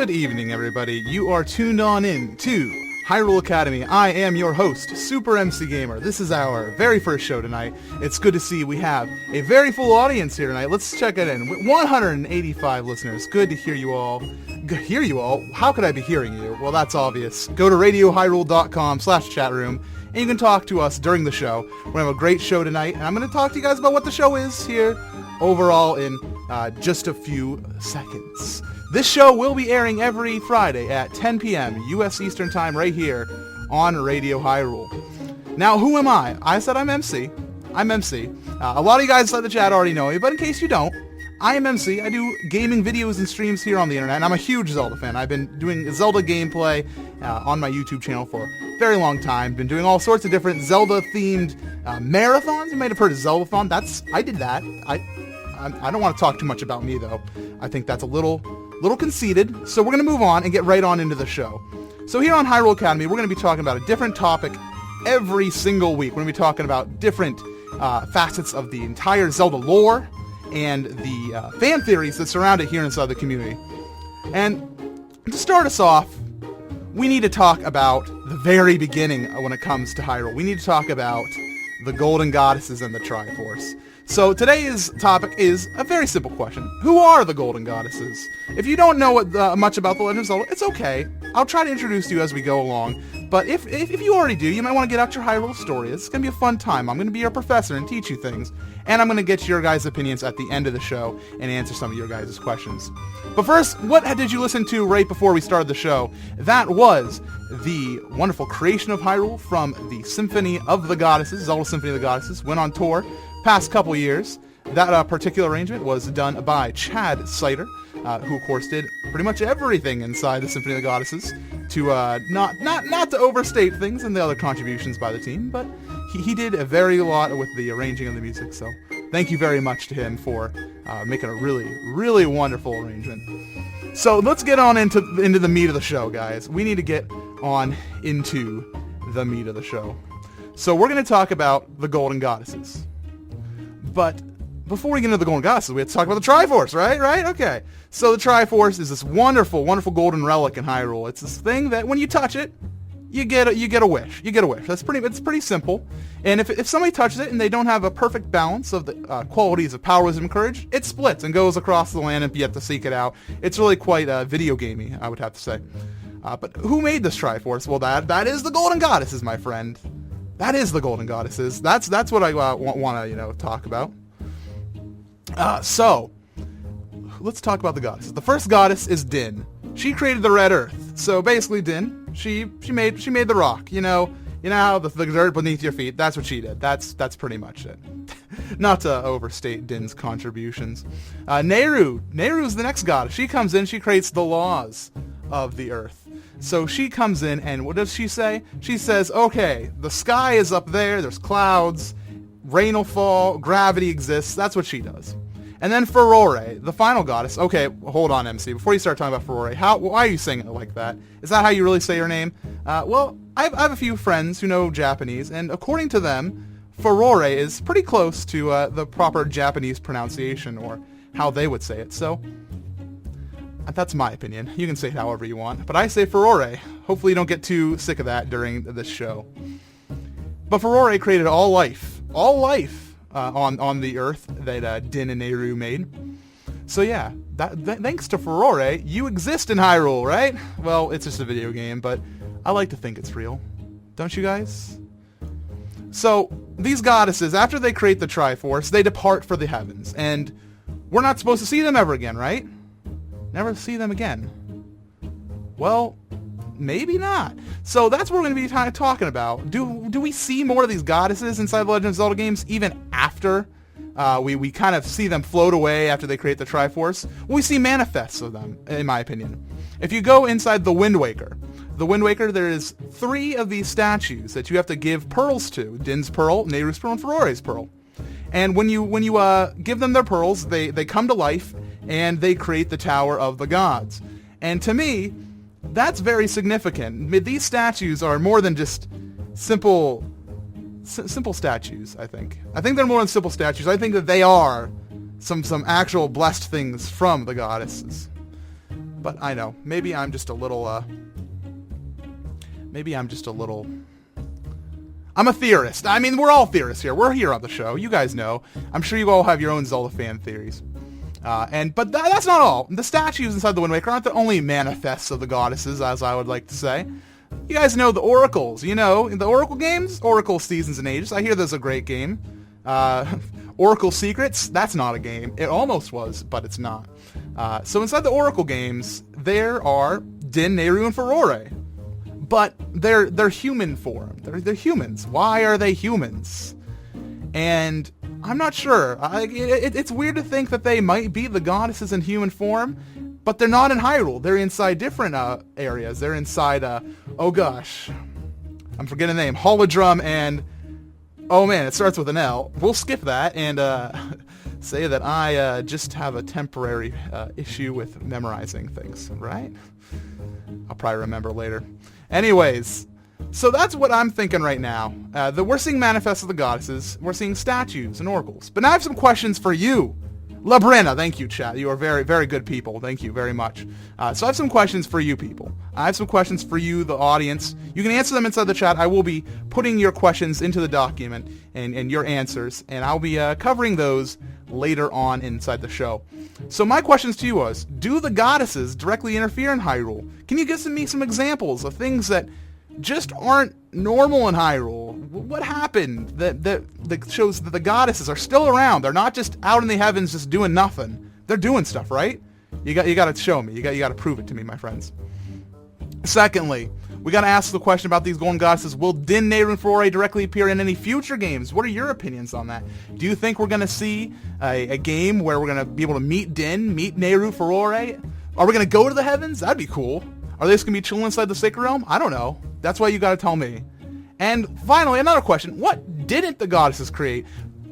Good evening, everybody. You are tuned on in to Hyrule Academy. I am your host, Super MC Gamer. This is our very first show tonight. It's good to see we have a very full audience here tonight. Let's check it in. 185 listeners. Good to hear you all. Hear you all? How could I be hearing you? Well, that's obvious. Go to radiohyrule.com/chatroom and you can talk to us during the show. We're going to have a great show tonight, and I'm going to talk to you guys about what the show is here overall in just a few seconds. This show will be airing every Friday at 10 p.m. U.S. Eastern Time right here on Radio Hyrule. Now, who am I? I said I'm MC. I'm MC. A lot of you guys in the chat already know me, but in case you don't, I am MC. I do gaming videos and streams here on the internet, and I'm a huge Zelda fan. I've been doing Zelda gameplay on my YouTube channel for a very long time. Been doing all sorts of different Zelda-themed marathons. You might have heard of Zeldathon. I did that. I don't want to talk too much about me, though. I think that's a little conceited, so we're going to move on and get right on into the show. So here on Hyrule Academy, we're going to be talking about a different topic every single week. We're going to be talking about different facets of the entire Zelda lore and the fan theories that surround it here inside the community. And to start us off, we need to talk about the very beginning when it comes to Hyrule. We need to talk about the Golden Goddesses and the Triforce. So today's topic is a very simple question. Who are the Golden Goddesses? If you don't know much about the Legend of Zelda, it's okay. I'll try to introduce you as we go along. But if you already do, you might want to get out your Hyrule story. It's going to be a fun time. I'm going to be your professor and teach you things. And I'm going to get your guys' opinions at the end of the show and answer some of your guys' questions. But first, what did you listen to right before we started the show? That was the wonderful creation of Hyrule from the Symphony of the Goddesses, Zelda Symphony of the Goddesses, went on tour past couple years. That particular arrangement was done by Chad Sider, who of course did pretty much everything inside the Symphony of the Goddesses to not to overstate things and the other contributions by the team, but he did a very lot with the arranging of the music. So thank you very much to him for making a really wonderful arrangement. So let's get on into the meat of the show, guys. We need to get on into the meat of the show. So we're going to talk about the Golden Goddesses. But before we get into the Golden Goddesses, we have to talk about the Triforce, right? Okay. So the Triforce is this wonderful golden relic in Hyrule. It's this thing that when you touch it, you get a wish. You get a wish. It's pretty simple. And if somebody touches it and they don't have a perfect balance of the qualities of power, wisdom, and courage, it splits and goes across the land and you have to seek it out. It's really quite video gamey, I would have to say. But who made this Triforce? Well, that is the Golden Goddesses, my friend. That is the Golden Goddesses. That's what I want to talk about. So let's talk about the goddesses. The first goddess is Din. She created the Red Earth. So basically, Din, she made the rock. You know how the dirt beneath your feet. That's what she did. That's pretty much it. Not to overstate Din's contributions. Nehru's the next goddess. She comes in. She creates the laws of the earth. So she comes in, and what does she say? She says, okay, the sky is up there, there's clouds, rain will fall, gravity exists. That's what she does. And then Furore, the final goddess. Okay, hold on, MC. Before you start talking about Furore, why are you saying it like that? Is that how you really say your name? Well, I have a few friends who know Japanese, and according to them, Furore is pretty close to the proper Japanese pronunciation, or how they would say it. So that's my opinion. You can say it however you want, but I say Furore. Hopefully you don't get too sick of that during this show. But Furore created all life on the earth that Din and Nehru made. So yeah, thanks to Furore, you exist in Hyrule, right? Well, it's just a video game, but I like to think it's real. Don't you guys? So these goddesses, after they create the Triforce, they depart for the heavens, and we're not supposed to see them ever again, right? Never see them again. Well, maybe not. So that's what we're going to be talking about. Do we see more of these goddesses inside the Legend of Zelda games even after we kind of see them float away after they create the Triforce? We see manifests of them, in my opinion. If you go inside the Wind Waker, there is 3 of these statues that you have to give pearls to. Din's pearl, Nehru's pearl, and Furore's pearl. And when you give them their pearls, they come to life, and they create the Tower of the Gods. And to me, that's very significant. These statues are more than just simple statues, I think. I think they're more than simple statues. I think that they are some actual blessed things from the goddesses. But I know, maybe I'm just a little, I'm a theorist. I mean, we're all theorists here. We're here on the show. You guys know. I'm sure you all have your own Zelda fan theories. But that's not all. The statues inside the Wind Waker aren't the only manifests of the goddesses, as I would like to say. You guys know the oracles. You know, in the Oracle games, Oracle Seasons and Ages. I hear there's a great game. Oracle Secrets, that's not a game. It almost was, but it's not. So inside the Oracle games, there are Din, Nehru, and Furore. But they're human form. They're humans. Why are they humans? And I'm not sure. It's weird to think that they might be the goddesses in human form, but they're not in Hyrule. They're inside different areas. They're inside, oh gosh, I'm forgetting the name, Holodrum and, oh man, it starts with an L. We'll skip that and say that I just have a temporary issue with memorizing things, right? I'll probably remember later. Anyways, so that's what I'm thinking right now. We're seeing manifests of the goddesses. We're seeing statues and oracles. But now I have some questions for you. Labrina, thank you, chat. You are very, very good people. Thank you very much. So I have some questions for you people. I have some questions for you, the audience. You can answer them inside the chat. I will be putting your questions into the document and your answers, and I'll be covering those later on inside the show. So my questions to you was, do the goddesses directly interfere in Hyrule? Can you give me some examples of things that just aren't normal in Hyrule? What happened that shows that the goddesses are still around? They're not just out in the heavens just doing nothing. They're doing stuff, right? You got to show me. You got to prove it to me, my friends. Secondly, we got to ask the question about these golden goddesses. Will Din, Nehru, and Furore directly appear in any future games? What are your opinions on that? Do you think we're going to see a game where we're going to be able to meet Din, meet Nehru, Furore? Are we going to go to the heavens? That'd be cool. Are they just going to be chilling inside the Sacred Realm? I don't know. That's why you got to tell me. And finally, another question. What didn't the goddesses create?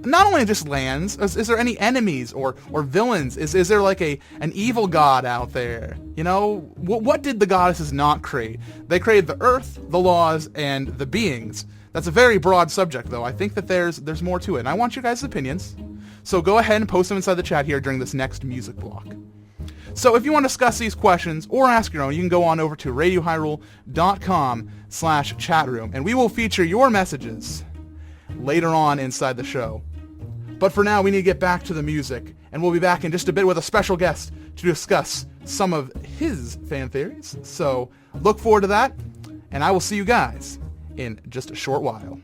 Not only just lands, is there any enemies or villains? Is there like an evil god out there? You know, what did the goddesses not create? They created the earth, the laws, and the beings. That's a very broad subject, though. I think that there's more to it, and I want your guys' opinions. So go ahead and post them inside the chat here during this next music block. So if you want to discuss these questions or ask your own, you can go on over to radiohyrule.com/chatroom, and we will feature your messages later on inside the show. But for now, we need to get back to the music, and we'll be back in just a bit with a special guest to discuss some of his fan theories. So look forward to that, and I will see you guys in just a short while.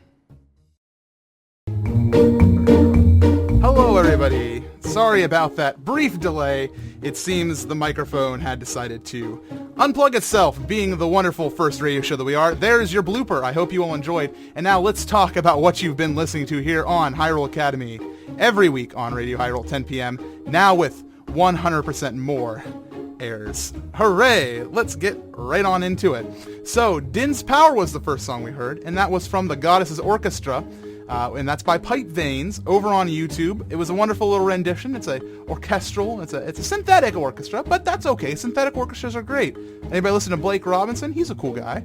Hello, everybody. Sorry about that brief delay. It seems the microphone had decided to unplug itself, being the wonderful first radio show that we are. There's your blooper. I hope you all enjoyed. And now let's talk about what you've been listening to here on Hyrule Academy every week on Radio Hyrule 10 p.m. Now with 100% more airs. Hooray! Let's get right on into it. So, Din's Power was the first song we heard, and that was from the Goddesses Orchestra. And that's by Pipe Veins over on YouTube. It was a wonderful little rendition. It's a orchestral. It's a synthetic orchestra, but that's okay. Synthetic orchestras are great. Anybody listen to Blake Robinson? He's a cool guy.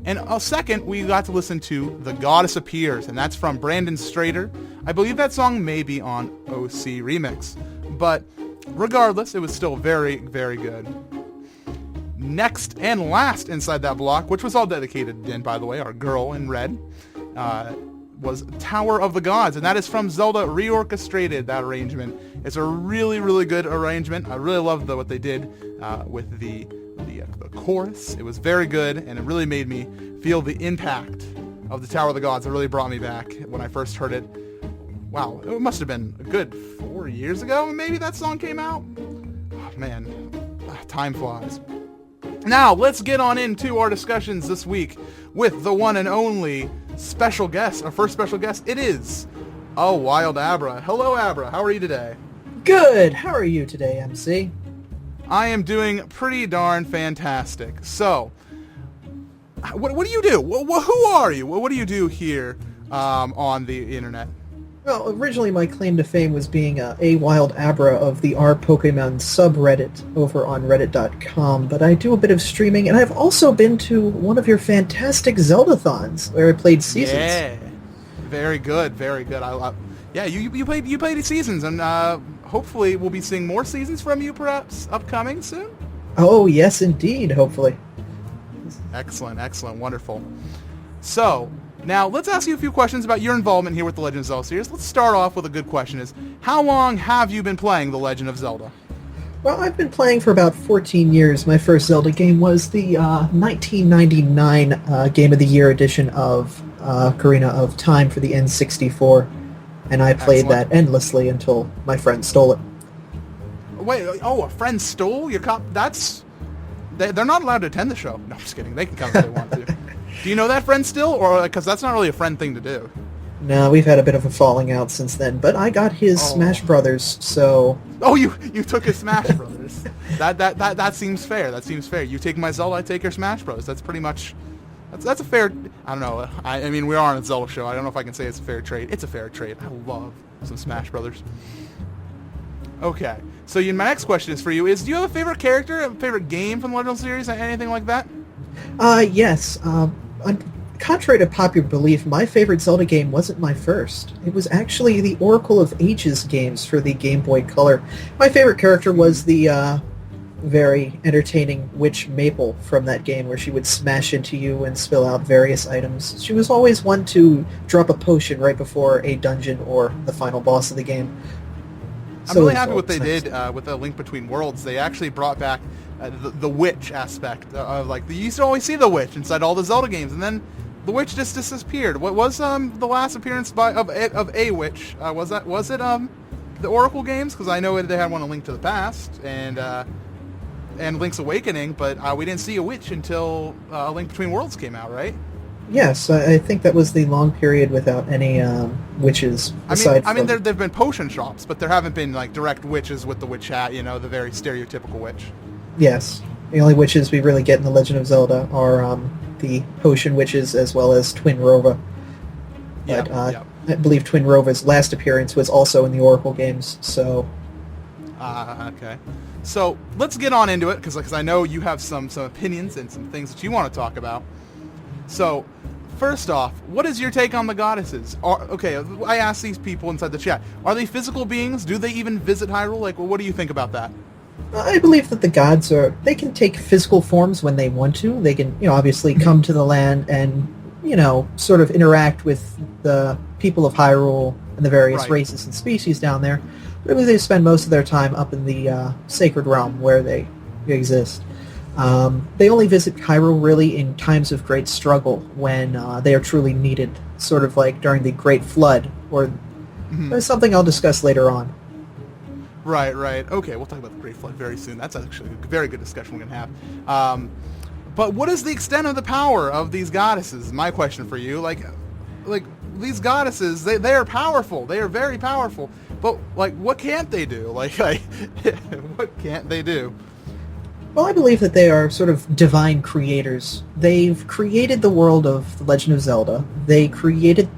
And second, we got to listen to The Goddess Appears, and that's from Brandon Strader. I believe that song may be on OC Remix, but regardless, it was still very, very good. Next and last inside that block, which was all dedicated to Din, by the way, our girl in red, was Tower of the Gods, and that is from Zelda Reorchestrated, that arrangement. It's a really, really good arrangement. I really loved what they did with the chorus. It was very good, and it really made me feel the impact of the Tower of the Gods. It really brought me back when I first heard it. Wow, it must have been a good 4 years ago, maybe that song came out? Oh, man, time flies. Now, let's get on into our discussions this week with the one and only special guest, our first special guest. It is a Wild Abra. Hello, Abra. How are you today? Good. How are you today, MC? I am doing pretty darn fantastic. So, what do you do? Who are you? What do you do here on the internet? Well, originally my claim to fame was being a Wild Abra of the R Pokemon subreddit over on reddit.com, but I do a bit of streaming, and I've also been to one of your fantastic Zelda-thons where I played Seasons. Yeah, very good, very good. Yeah, you played Seasons, and hopefully we'll be seeing more seasons from you, perhaps upcoming soon. Oh, yes, indeed, hopefully. Excellent, excellent, wonderful. So, now let's ask you a few questions about your involvement here with the Legend of Zelda series. Let's start off with a good question is, how long have you been playing The Legend of Zelda? Well, I've been playing for about 14 years. My first Zelda game was the 1999 Game of the Year edition of Ocarina of Time for the N64, and I played Excellent. that endlessly until my friend stole it. Wait, oh, a friend stole your cop? They're not allowed to attend the show. No, I'm just kidding. They can come if they want to. Do you know that friend still? Or, because that's not really a friend thing to do. No, we've had a bit of a falling out since then, but I got his Smash Brothers, so... Oh, you took his Smash Brothers. That seems fair. That seems fair. You take my Zelda, I take your Smash Bros. That's pretty much... That's a fair... I don't know. I mean, we are on a Zelda show. I don't know if I can say it's a fair trade. It's a fair trade. I love some Smash Brothers. Okay. So my next question is for you is, do you have a favorite character, a favorite game from the Legend series, anything like that? Yes. Contrary to popular belief, my favorite Zelda game wasn't my first. It was actually the Oracle of Ages games for the Game Boy Color. My favorite character was the very entertaining Witch Maple from that game, where she would smash into you and spill out various items. She was always one to drop a potion right before a dungeon or the final boss of the game. I'm really happy what they did with A Link Between Worlds. They actually brought back the witch aspect of, like, you used to always see the witch inside all the Zelda games, and then the witch just disappeared. What was the last appearance of a witch? Was it the Oracle games? Because I know they had one, A Link to the Past and Link's Awakening, but we didn't see a witch until A Link Between Worlds came out, right? Yes, I think that was the long period without any witches. I mean, there've been potion shops, but there haven't been like direct witches with the witch hat. The very stereotypical witch. Yes, the only witches we really get in The Legend of Zelda are the potion witches as well as Twin Rova. But I believe Twin Rova's last appearance was also in the Oracle games. So. Okay. So let's get on into it because I know you have some opinions and some things that you want to talk about. So, first off, what is your take on the goddesses? I asked these people inside the chat, are they physical beings? Do they even visit Hyrule? Like, what do you think about that? I believe that the gods they can take physical forms when they want to. They can, obviously come to the land and, sort of interact with the people of Hyrule and the various races and species down there. Really, they spend most of their time up in the sacred realm where they exist. They only visit Hyrule really in times of great struggle when they are truly needed, sort of like during the Great Flood, or something I'll discuss later on. Right. Okay, we'll talk about the Great Flood very soon. That's actually a very good discussion we're going to have. But what is the extent of the power of these goddesses? My question for you. Like these goddesses, they are powerful. They are very powerful. But, what can't they do? What can't they do? Well, I believe that they are sort of divine creators. They've created the world of The Legend of Zelda. They created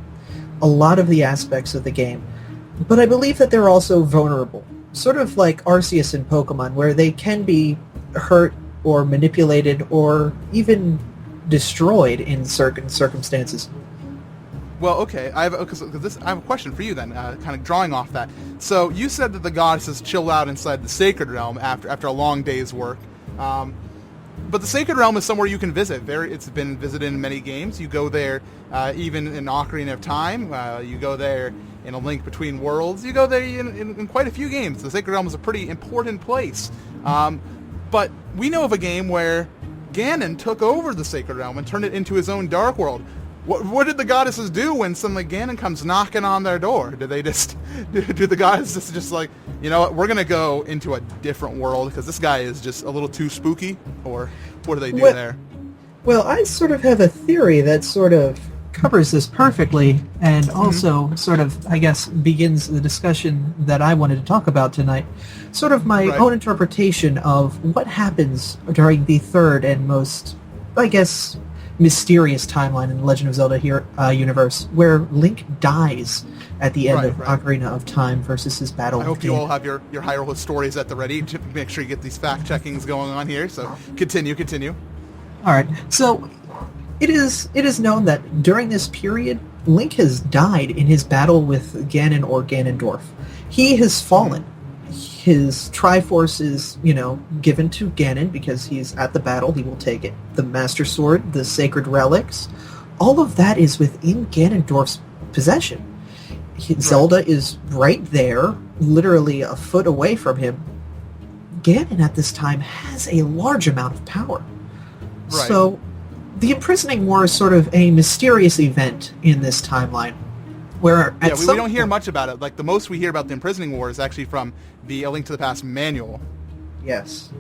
a lot of the aspects of the game. But I believe that they're also vulnerable. Sort of like Arceus in Pokemon, where they can be hurt or manipulated or even destroyed in certain circumstances. Well, okay, I have a question for you then, kind of drawing off that. So you said that the goddesses chill out inside the Sacred Realm after a long day's work. But the Sacred Realm is somewhere you can visit. It's been visited in many games. You go there even in Ocarina of Time. You go there in A Link Between Worlds. You go there in quite a few games. The Sacred Realm is a pretty important place. But we know of a game where Ganon took over the Sacred Realm and turned it into his own Dark World. What did the goddesses do when suddenly Ganon comes knocking on their door? Do the goddesses just like, you know what, we're going to go into a different world because this guy is just a little too spooky? Or what do they do there? Well, I sort of have a theory that sort of covers this perfectly and also sort of, I guess, begins the discussion that I wanted to talk about tonight. Sort of my own interpretation of what happens during the third and most, I guess, mysterious timeline in the Legend of Zelda universe, where Link dies at the end of Ocarina of Time versus his battle. I hope you all have your Hyrule stories at the ready to make sure you get these fact checkings going on here. So continue. All right. So it is known that during this period, Link has died in his battle with Ganon or Ganondorf. He has fallen. his Triforce is, given to Ganon because he's at the battle. He will take it. The Master Sword, the Sacred Relics, all of that is within Ganondorf's possession. Zelda is right there, literally a foot away from him. Ganon at this time has a large amount of power. Right. So the Imprisoning War is sort of a mysterious event in this timeline. Where we don't hear much about it. Like, the most we hear about the Imprisoning War is actually from the A Link to the Past manual. Yes.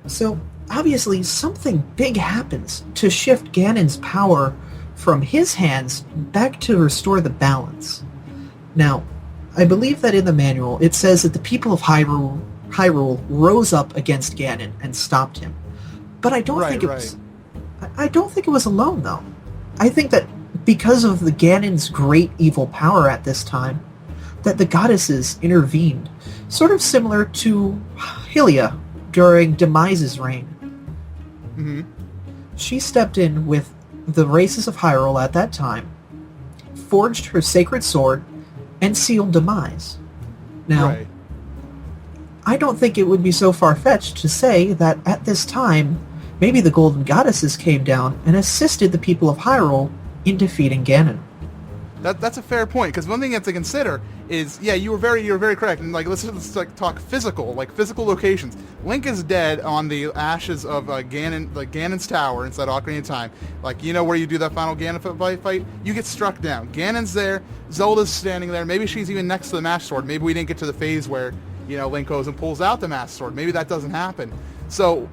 So, obviously, something big happens to shift Ganon's power from his hands back to restore the balance. Now, I believe that in the manual it says that the people of Hyrule rose up against Ganon and stopped him. But I don't think it was... I don't think it was alone, though. I think that because of the Ganon's great evil power at this time, that the goddesses intervened, sort of similar to Hylia during Demise's reign. Mm-hmm. She stepped in with the races of Hyrule at that time, forged her sacred sword, and sealed Demise. Now, I don't think it would be so far-fetched to say that at this time, maybe the Golden Goddesses came down and assisted the people of Hyrule in defeating Ganon. That's a fair point, because one thing you have to consider is, you were very correct. And let's talk physical locations. Link is dead on the ashes of Ganon's tower inside Ocarina of Time. Where you do that final Ganon fight, you get struck down. Ganon's there, Zelda's standing there. Maybe she's even next to the Master Sword. Maybe we didn't get to the phase where Link goes and pulls out the Master Sword. Maybe that doesn't happen. So,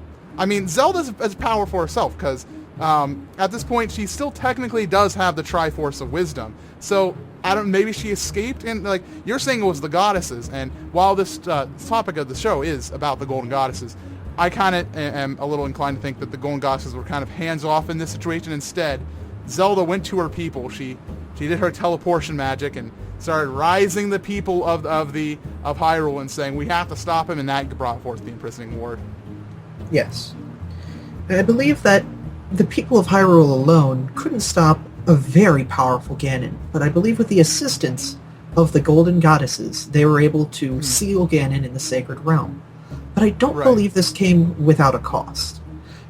Zelda's as powerful herself, because at this point, she still technically does have the Triforce of Wisdom. So, maybe she escaped, and you're saying it was the goddesses, and while this topic of the show is about the Golden Goddesses, I kind of am a little inclined to think that the Golden Goddesses were kind of hands-off in this situation. Instead, Zelda went to her people. She did her teleportation magic and started rising the people of Hyrule and saying, we have to stop him, and that brought forth the Imprisoning War. Yes. I believe that the people of Hyrule alone couldn't stop a very powerful Ganon, but I believe with the assistance of the Golden Goddesses, they were able to seal Ganon in the Sacred Realm. But I don't believe this came without a cost.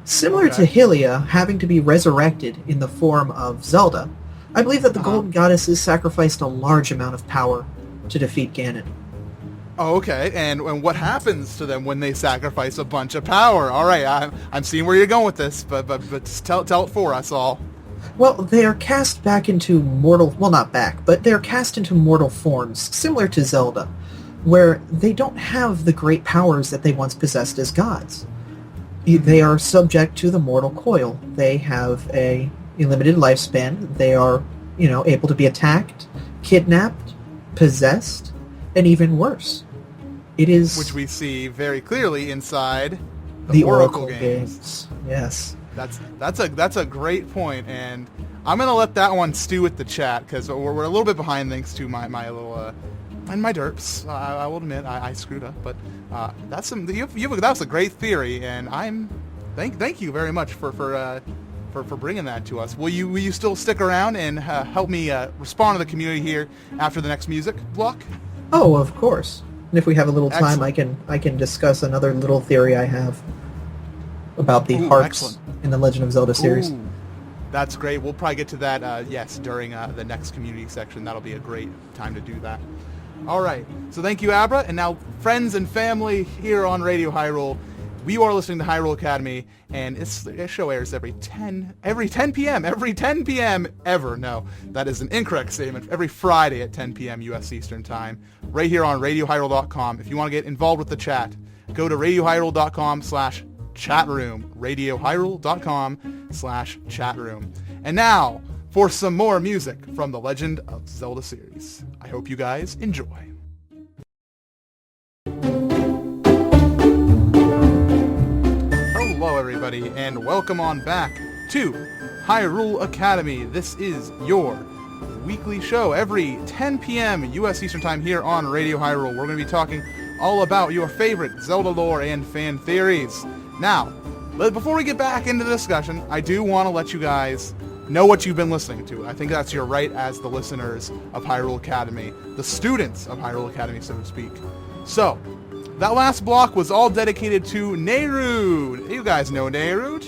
Similar to Hylia having to be resurrected in the form of Zelda, I believe that the Golden Goddesses sacrificed a large amount of power to defeat Ganon. Oh, okay. And what happens to them when they sacrifice a bunch of power? All right, I'm seeing where you're going with this, but just tell it for us all. Well, they are cast back into mortal... Well, not back, but they're cast into mortal forms, similar to Zelda, where they don't have the great powers that they once possessed as gods. They are subject to the mortal coil. They have a limited lifespan. They are, able to be attacked, kidnapped, possessed, and even worse. It is... Which we see very clearly inside the Oracle games. Yes. That's a great point, and I'm gonna let that one stew at the chat because we're a little bit behind thanks to my little and my derps. I will admit I screwed up, but that's that was a great theory, and thank you very much for bringing that to us. Will you still stick around and help me respond to the community here after the next music block? Oh, of course. And if we have a little time, Excellent. I can discuss another little theory I have about the harps in the Legend of Zelda series. Ooh, that's great. We'll probably get to that, during the next community section. That'll be a great time to do that. All right. So thank you, Abra. And now, friends and family here on Radio Hyrule, we are listening to Hyrule Academy, and this show airs every 10 p.m. ever. No, that is an incorrect statement. Every Friday at 10 p.m. U.S. Eastern Time, right here on RadioHyrule.com. If you want to get involved with the chat, go to RadioHyrule.com/chatroom. RadioHyrule.com/chatroom. And now for some more music from the Legend of Zelda series. I hope you guys enjoy. Hello everybody, and welcome on back to Hyrule Academy. This is your weekly show every 10 p.m. U.S. Eastern Time here on Radio Hyrule. We're going to be talking all about your favorite Zelda lore and fan theories. Now, before we get back into the discussion, I do want to let you guys know what you've been listening to. I think that's your right as the listeners of Hyrule Academy, the students of Hyrule Academy, so to speak. So, that last block was all dedicated to Nehru. You guys know Nehru.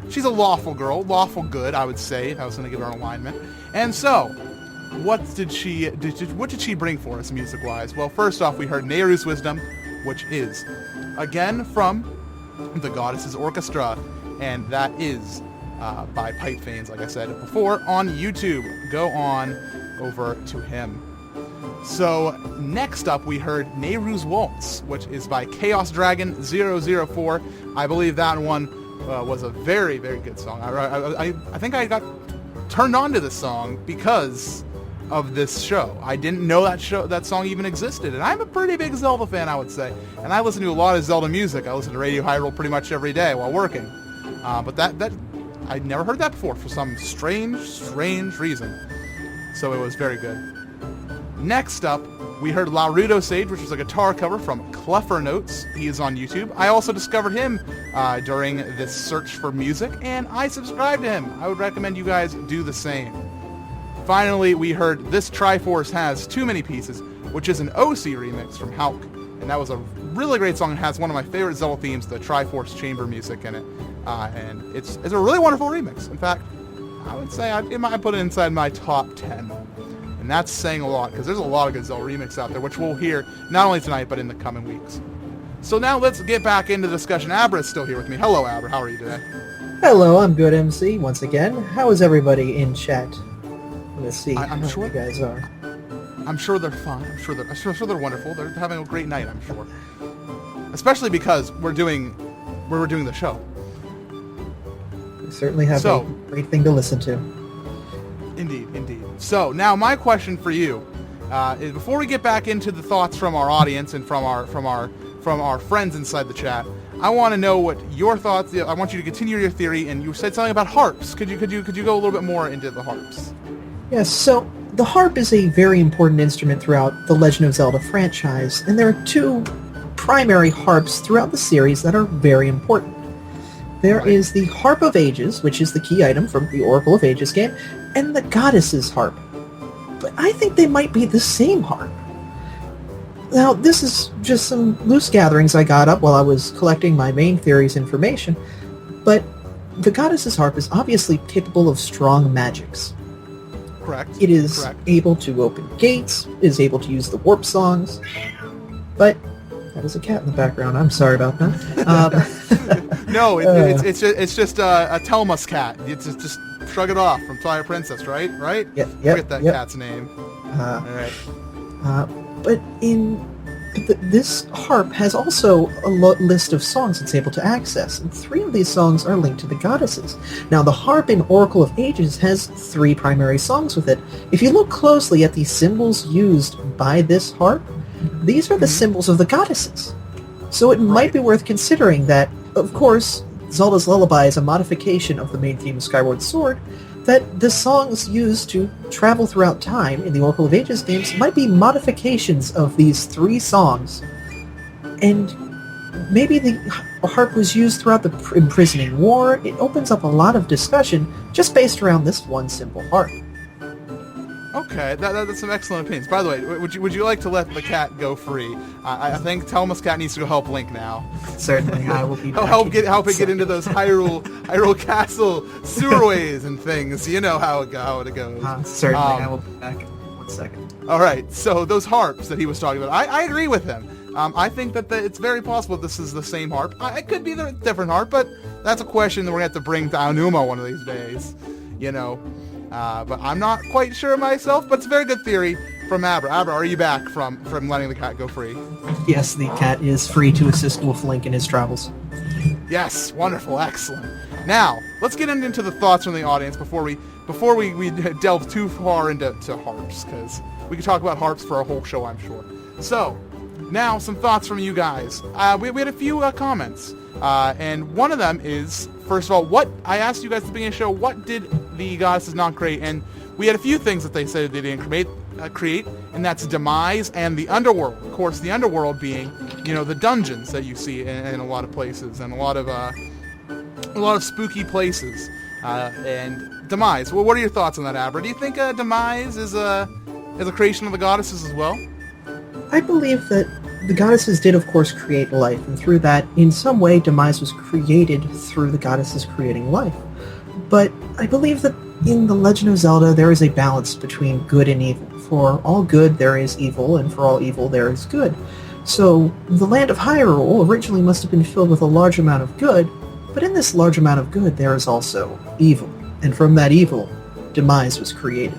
She's a lawful girl, lawful good, I would say, if I was going to give her an alignment. And so, what did she bring for us music-wise? Well, first off, we heard Nehru's Wisdom, which is, again, from the Goddesses Orchestra, and that is by Pipe Veins, like I said before, on YouTube. Go on over to him. So, next up, we heard Nehru's Waltz, which is by Chaos Dragon 004. I believe that one was a very, very good song. I think I got turned on to this song because of this show. I didn't know that song even existed, and I'm a pretty big Zelda fan, I would say. And I listen to a lot of Zelda music. I listen to Radio Hyrule pretty much every day while working. But that I'd never heard that before for some strange reason. So it was very good. Next up, we heard Loretto Sage, which was a guitar cover from Cleffer Notes. He is on YouTube. I also discovered him during this search for music, and I subscribed to him. I would recommend you guys do the same. Finally, we heard This Triforce Has Too Many Pieces, which is an OC remix from Hulk. And that was a really great song. It has one of my favorite Zelda themes, the Triforce chamber music in it. And it's a really wonderful remix. In fact, I would say I'd put it inside my top 10. And that's saying a lot, because there's a lot of good Zelda remix out there, which we'll hear not only tonight, but in the coming weeks. So now let's get back into the discussion. Abra is still here with me. Hello, Abra. How are you today? Hello, I'm good, MC, once again. How is everybody in chat? Let's see I'm how sure you guys are. I'm sure they're fine. I'm sure they're wonderful. They're having a great night, I'm sure. Especially because we're doing the show. We certainly have a great thing to listen to. Indeed. So now my question for you is, before we get back into the thoughts from our audience and from our friends inside the chat, I want to know what your thoughts. I want you to continue your theory, and you said something about harps. Could you go a little bit more into the harps? Yes. So the harp is a very important instrument throughout the Legend of Zelda franchise, and there are two primary harps throughout the series that are very important. There is the Harp of Ages, which is the key item from the Oracle of Ages game, and the Goddess's Harp. But I think they might be the same harp. Now, this is just some loose gatherings I got up while I was collecting my main theory's information, but the Goddess's Harp is obviously capable of strong magics. Correct. It is able to open gates, is able to use the warp songs, but that is a cat in the background. I'm sorry about that. No, it's just a Telma's cat. It's just shrug it off from Twilight Princess, right? Right? Yep. Forget that cat's name. All right. But this harp has also a list of songs it's able to access, and 3 of these songs are linked to the goddesses. Now, the harp in Oracle of Ages has 3 primary songs with it. If you look closely at the symbols used by this harp, these are the symbols of the goddesses. So it might be worth considering that, of course, Zelda's Lullaby is a modification of the main theme of Skyward Sword, that the songs used to travel throughout time in the Oracle of Ages games might be modifications of these 3 songs. And maybe the harp was used throughout the Imprisoning War. It opens up a lot of discussion just based around this one simple harp. Okay, that's some excellent opinions. By the way, would you like to let the cat go free? I think Telma's cat needs to go help Link now. Certainly, I will be back. help it get into those Hyrule Castle sewerways and things. You know how it goes. Certainly, I will be back. 1 second. All right, so those harps that he was talking about, I agree with him. I think that it's very possible this is the same harp. It could be the different harp, but that's a question that we're going to have to bring to Aonuma one of these days. You know. But I'm not quite sure myself, but it's a very good theory from Abra. Abra, are you back from letting the cat go free? Yes, the cat is free to assist Wolf Link in his travels. Yes, wonderful, excellent. Now, let's get into the thoughts from the audience before we delve too far into harps, because we could talk about harps for a whole show, I'm sure. So, now some thoughts from you guys. We had a few comments, and one of them is, first of all, what I asked you guys at the beginning of the show, what did the goddesses not create? And we had a few things that they said they didn't create, and that's demise and the underworld. Of course, the underworld being, the dungeons that you see in a lot of places and a lot of spooky places. And demise. Well, what are your thoughts on that, Abra? Do you think demise is a creation of the goddesses as well? I believe that the goddesses did, of course, create life, and through that, in some way, Demise was created through the goddesses creating life. But I believe that in The Legend of Zelda, there is a balance between good and evil. For all good, there is evil, and for all evil, there is good. So, the land of Hyrule originally must have been filled with a large amount of good, but in this large amount of good, there is also evil. And from that evil, Demise was created.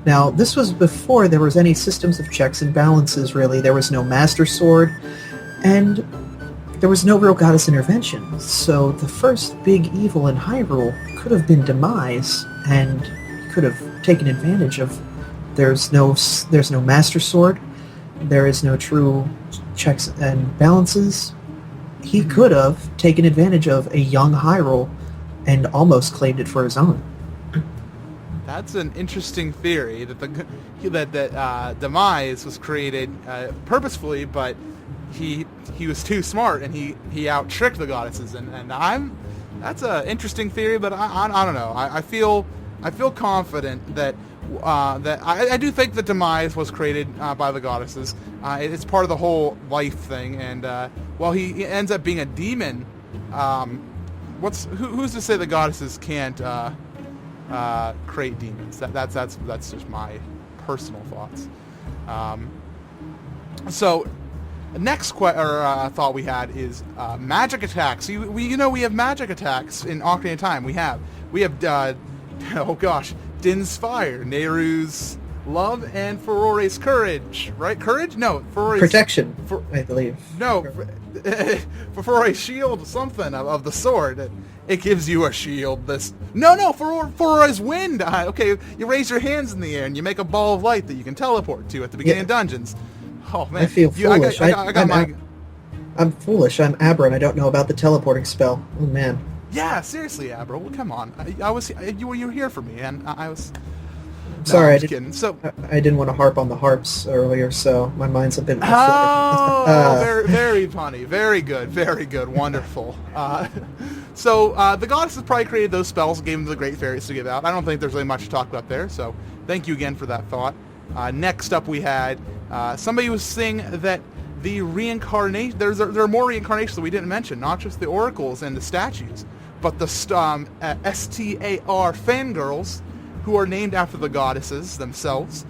Now, this was before there was any systems of checks and balances, really. There was no Master Sword, and there was no real goddess intervention. So the first big evil in Hyrule could have been Demise, and could have taken advantage of there's no Master Sword, there is no true checks and balances. He could have taken advantage of a young Hyrule and almost claimed it for his own. That's an interesting theory that Demise was created purposefully, but he was too smart and he out tricked the goddesses. And that's an interesting theory, but I don't know. I feel confident that I do think that Demise was created by the goddesses. It's part of the whole life thing, and while he ends up being a demon, who's to say the goddesses can't create demons? That's just my personal thoughts. So next thought we had is magic attacks. We have magic attacks in Ocarina of Time. We have oh gosh, Din's Fire, Nehru's Love, and Furore's Courage. Right? Courage? No, Furore's Protection, I believe. No, for Furore's Shield, something of the sword. It gives you a shield. Furore's Wind. Okay, you raise your hands in the air and you make a ball of light that you can teleport to at the beginning of dungeons. Oh man, I feel foolish. I'm foolish. I'm Abra, and I don't know about the teleporting spell. Oh man. Yeah, seriously, Abra. Well, come on. You were here for me, and I was. Sorry, I was kidding. So I didn't want to harp on the harps earlier, so my mind's a bit. Very, very funny. Very good. Wonderful. So the goddesses probably created those spells, gave them to the great fairies to give out. I don't think there's really much to talk about there. So thank you again for that thought. Next up, we had somebody was saying that the reincarnation. There are more reincarnations that we didn't mention, not just the oracles and the statues, but the STAR fangirls, who are named after the goddesses themselves,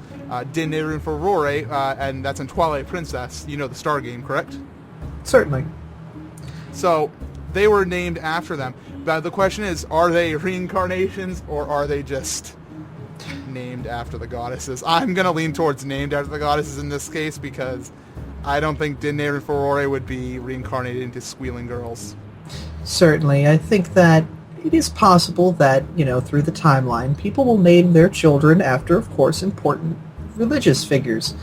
Din, Nehru, and Furore, and that's in Twilight Princess. You know the Star game, correct? Certainly. So they were named after them. But the question is, are they reincarnations or are they just named after the goddesses? I'm going to lean towards named after the goddesses in this case because I don't think Din, Nehru, and Furore would be reincarnated into squealing girls. Certainly. I think that it is possible that, through the timeline, people will name their children after, of course, important religious figures.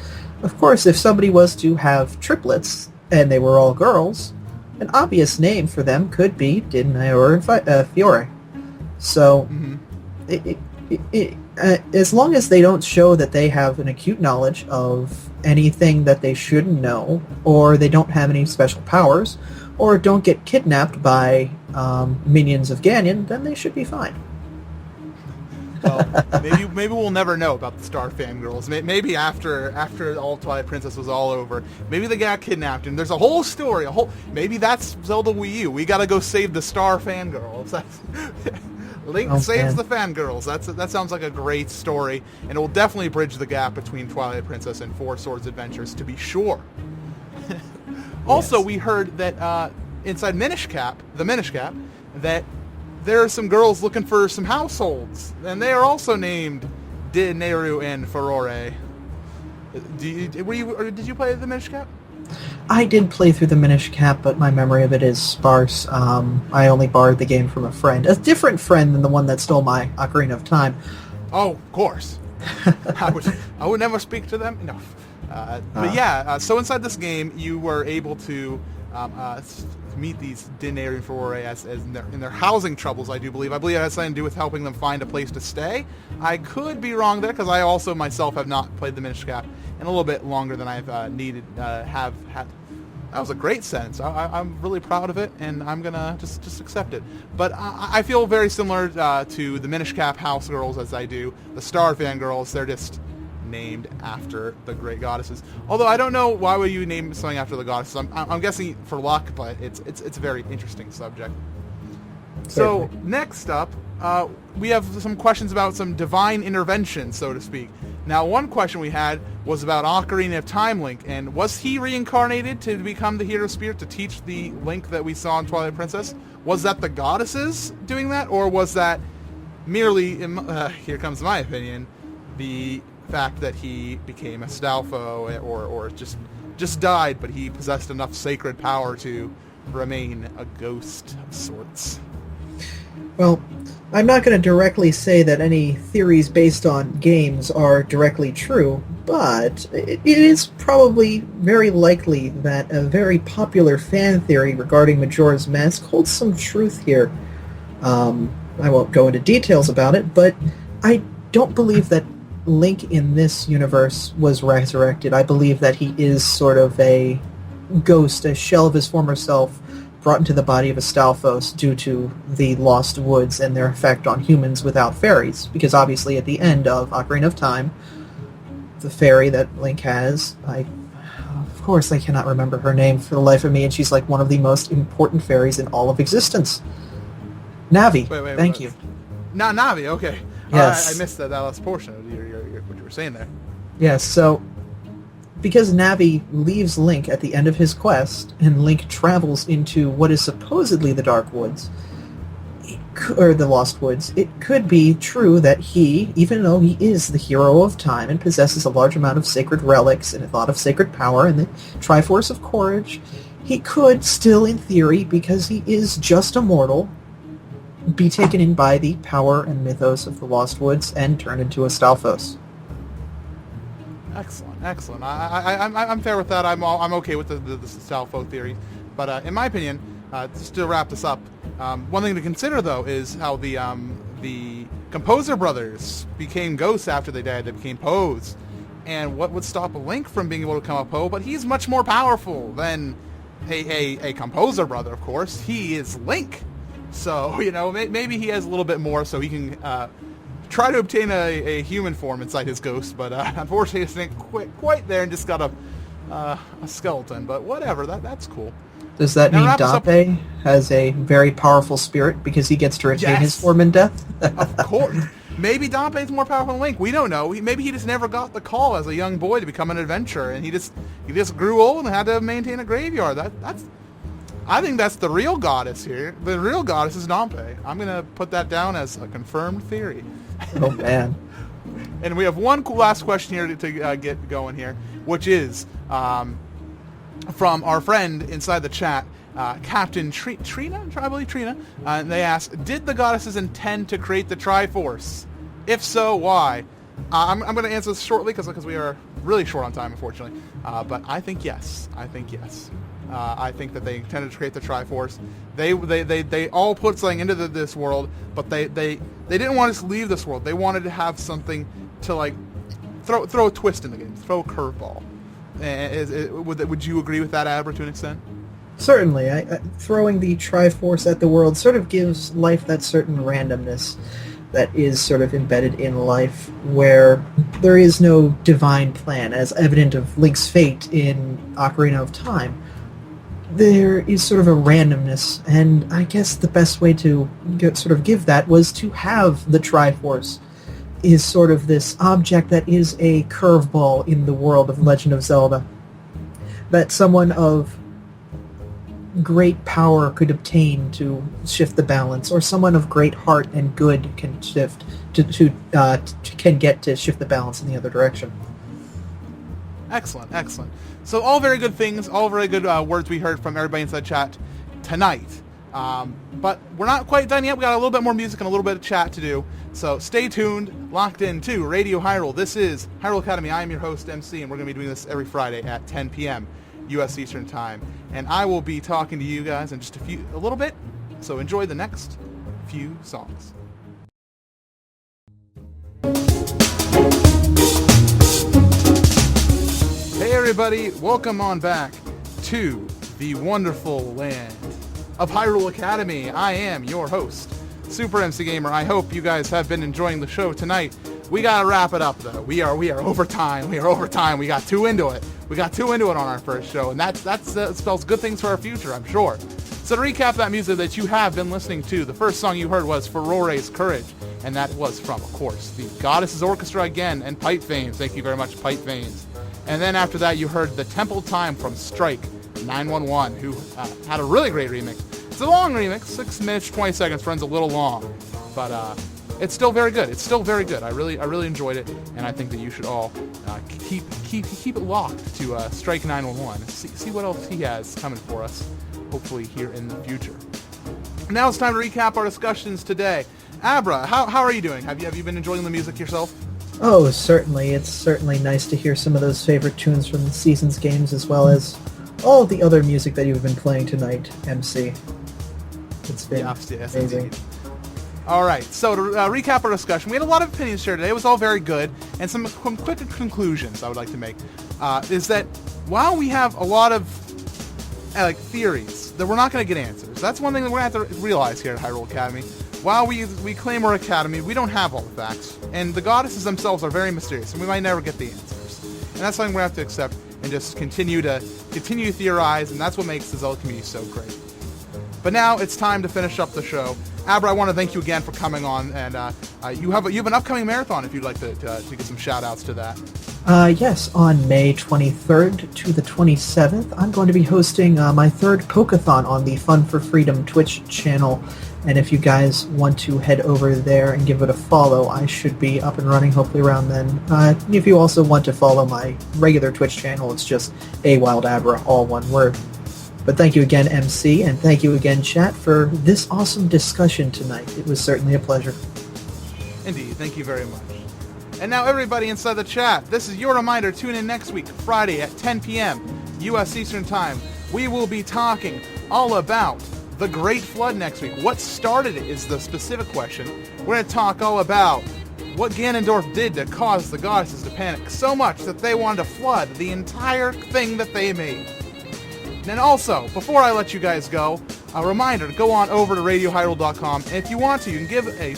Of course, if somebody was to have triplets, and they were all girls, an obvious name for them could be Din, Nehru, and Fiore. So, as long as they don't show that they have an acute knowledge of anything that they shouldn't know, or they don't have any special powers, or don't get kidnapped by minions of Ganon, then they should be fine. Well, maybe we'll never know about the Star fangirls. Maybe after all Twilight Princess was all over, maybe they got kidnapped, and there's a whole story. Maybe that's Zelda Wii U. We gotta go save the Star fangirls. Link saves the fangirls. That sounds like a great story, and it will definitely bridge the gap between Twilight Princess and Four Swords Adventures, to be sure. Also, yes. We heard that inside Minish Cap, that there are some girls looking for some households, and they are also named Din, Nehru, and Furore. Did you play the Minish Cap? I did play through the Minish Cap, but my memory of it is sparse. I only borrowed the game from a friend. A different friend than the one that stole my Ocarina of Time. Oh, of course. I would never speak to them. No. But yeah, so inside this game, you were able to meet these Din, Nehru, and Furore as in their housing troubles, I do believe. I believe it has something to do with helping them find a place to stay. I could be wrong there, because I also myself have not played the Minish Cap in a little bit longer than I've needed, have had. That was a great sentence. I'm really proud of it, and I'm going to just accept it. But I feel very similar to the Minish Cap house girls as I do the Star fangirls. They're just named after the great goddesses. Although I don't know why would you name something after the goddesses. I'm guessing for luck, but it's a very interesting subject. So next up, we have some questions about some divine intervention, so to speak. Now, one question we had was about Ocarina of Time Link, and was he reincarnated to become the hero spirit to teach the Link that we saw in Twilight Princess? Was that the goddesses doing that, or was that merely, here comes my opinion, the fact that he became a Astolfo, or just died, but he possessed enough sacred power to remain a ghost of sorts? Well, I'm not going to directly say that any theories based on games are directly true, but it is probably very likely that a very popular fan theory regarding Majora's Mask holds some truth here. I won't go into details about it, but I don't believe that Link in this universe was resurrected. I believe that he is sort of a ghost, a shell of his former self, brought into the body of Astolphos due to the Lost Woods and their effect on humans without fairies. Because obviously at the end of Ocarina of Time, the fairy that Link has, of course I cannot remember her name for the life of me, and she's like one of the most important fairies in all of existence. Navi. Thank you. Navi, okay. Yes. I missed that last portion of what you were saying there. Yes, so because Navi leaves Link at the end of his quest, and Link travels into what is supposedly the Dark Woods, or the Lost Woods, it could be true that he, even though he is the hero of time and possesses a large amount of sacred relics and a lot of sacred power and the Triforce of Courage, he could still, in theory, because he is just a mortal, be taken in by the power and mythos of the Lost Woods and turned into Astolphos. Excellent. I'm fair with that. I'm okay with the Astolfo theory. But in my opinion, just to wrap this up, one thing to consider though is how the Composer brothers became ghosts after they died. They became Poes, and what would stop a Link from being able to become a Poe? But he's much more powerful than a Composer brother. Of course, he is Link. So maybe he has a little bit more, so he can try to obtain a human form inside his ghost, but unfortunately it's not quite there and just got a skeleton. But whatever, that's cool. Does that mean Dante has a very powerful spirit because he gets to retain his form in death? Of course. Maybe Dante's more powerful than Link. We don't know. Maybe he just never got the call as a young boy to become an adventurer, and he just grew old and had to maintain a graveyard. I think that's the real goddess here. The real goddess is Dante. I'm going to put that down as a confirmed theory. Oh, man. And we have one last question here to get going here, which is from our friend inside the chat, Captain Trina, I believe Trina. And they ask, did the goddesses intend to create the Triforce? If so, why? I'm going to answer this shortly because we are really short on time, unfortunately. But I think yes. I think that they intended to create the Triforce. They all put something into this world, but they didn't want us to leave this world. They wanted to have something to like throw a twist in the game, throw a curveball. Would you agree with that, Abra, to an extent? Certainly. Throwing the Triforce at the world sort of gives life that certain randomness that is sort of embedded in life, where there is no divine plan, as evident of Link's fate in Ocarina of Time. There is sort of a randomness, and I guess the best way to give that was to have the Triforce is sort of this object that is a curveball in the world of Legend of Zelda, that someone of great power could obtain to shift the balance, or someone of great heart and good can shift can get to shift the balance in the other direction. Excellent. So all very good things, all very good words we heard from everybody inside chat tonight. But we're not quite done yet. We got a little bit more music and a little bit of chat to do. So stay tuned, locked in to Radio Hyrule. This is Hyrule Academy. I am your host, MC, and we're going to be doing this every Friday at 10 p.m. U.S. Eastern Time. And I will be talking to you guys in just a little bit. So enjoy the next few songs. Hey everybody, welcome on back to the wonderful land of Hyrule Academy. I am your host, Super MC Gamer. I hope you guys have been enjoying the show tonight. We gotta wrap it up though. We are over time. We are over time. We got too into it. On our first show, and that spells good things for our future, I'm sure. So to recap that music that you have been listening to, the first song you heard was Furore's Courage, and that was from, of course, the Goddesses Orchestra again, and Pipe Veins. Thank you very much, Pipe Veins. And then after that, you heard The Temple Time from Strike 911, who had a really great remix. It's a long remix, 6 minutes, 20 seconds, runs a little long, but it's still very good. I really enjoyed it, and I think that you should all keep it locked to Strike 911. See what else he has coming for us, hopefully here in the future. Now it's time to recap our discussions today. Abra, how are you doing? Have you been enjoying the music yourself? Oh, certainly. It's certainly nice to hear some of those favorite tunes from the season's games, as well as all the other music that you've been playing tonight, MC. It's been amazing. Indeed. All right, so to recap our discussion, we had a lot of opinions here today. It was all very good, and some quick conclusions I would like to make is that while we have a lot of theories that we're not going to get answers, that's one thing that we're going to have to realize here at Hyrule Academy. While we claim we're Academy, we don't have all the facts, and the goddesses themselves are very mysterious, and we might never get the answers. And that's something we have to accept and just continue to theorize, and that's what makes the Zelda community so great. But now it's time to finish up the show. Abra, I want to thank you again for coming on, and you have an upcoming marathon if you'd like to get some shout-outs to that. Yes, on May 23rd to the 27th, I'm going to be hosting my third Pokeathon on the Fun for Freedom Twitch channel, and if you guys want to head over there and give it a follow, I should be up and running hopefully around then. If you also want to follow my regular Twitch channel, it's just AWildAbra, all one word. But thank you again, MC, and thank you again, chat, for this awesome discussion tonight. It was certainly a pleasure. Indeed, thank you very much. And now everybody inside the chat, this is your reminder, tune in next week, Friday at 10 p.m. U.S. Eastern Time. We will be talking all about the Great Flood next week. What started it is the specific question. We're going to talk all about what Ganondorf did to cause the goddesses to panic so much that they wanted to flood the entire thing that they made. And also, before I let you guys go, a reminder to go on over to RadioHyrule.com, and if you want to, you can give a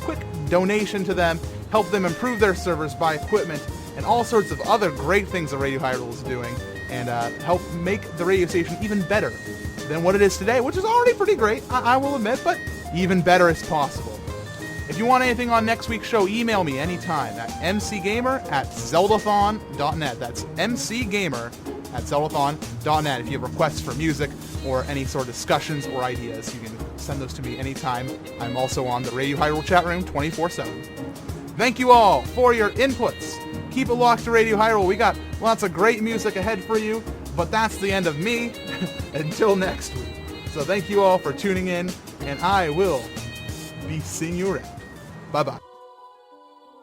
quick donation to them, help them improve their servers, buy equipment, and all sorts of other great things that Radio Hyrule is doing, and help make the radio station even better than what it is today, which is already pretty great, I will admit, but even better is possible. If you want anything on next week's show, email me anytime at mcgamer@zeldathon.net. That's mcgamer@zeldathon.net. If you have requests for music or any sort of discussions or ideas, you can send those to me anytime. I'm also on the Radio Hyrule chat room 24/7. Thank you all for your inputs. Keep it locked to Radio Hyrule. We got lots of great music ahead for you, but that's the end of me until next week. So thank you all for tuning in, and I will be seeing you around. Bye-bye.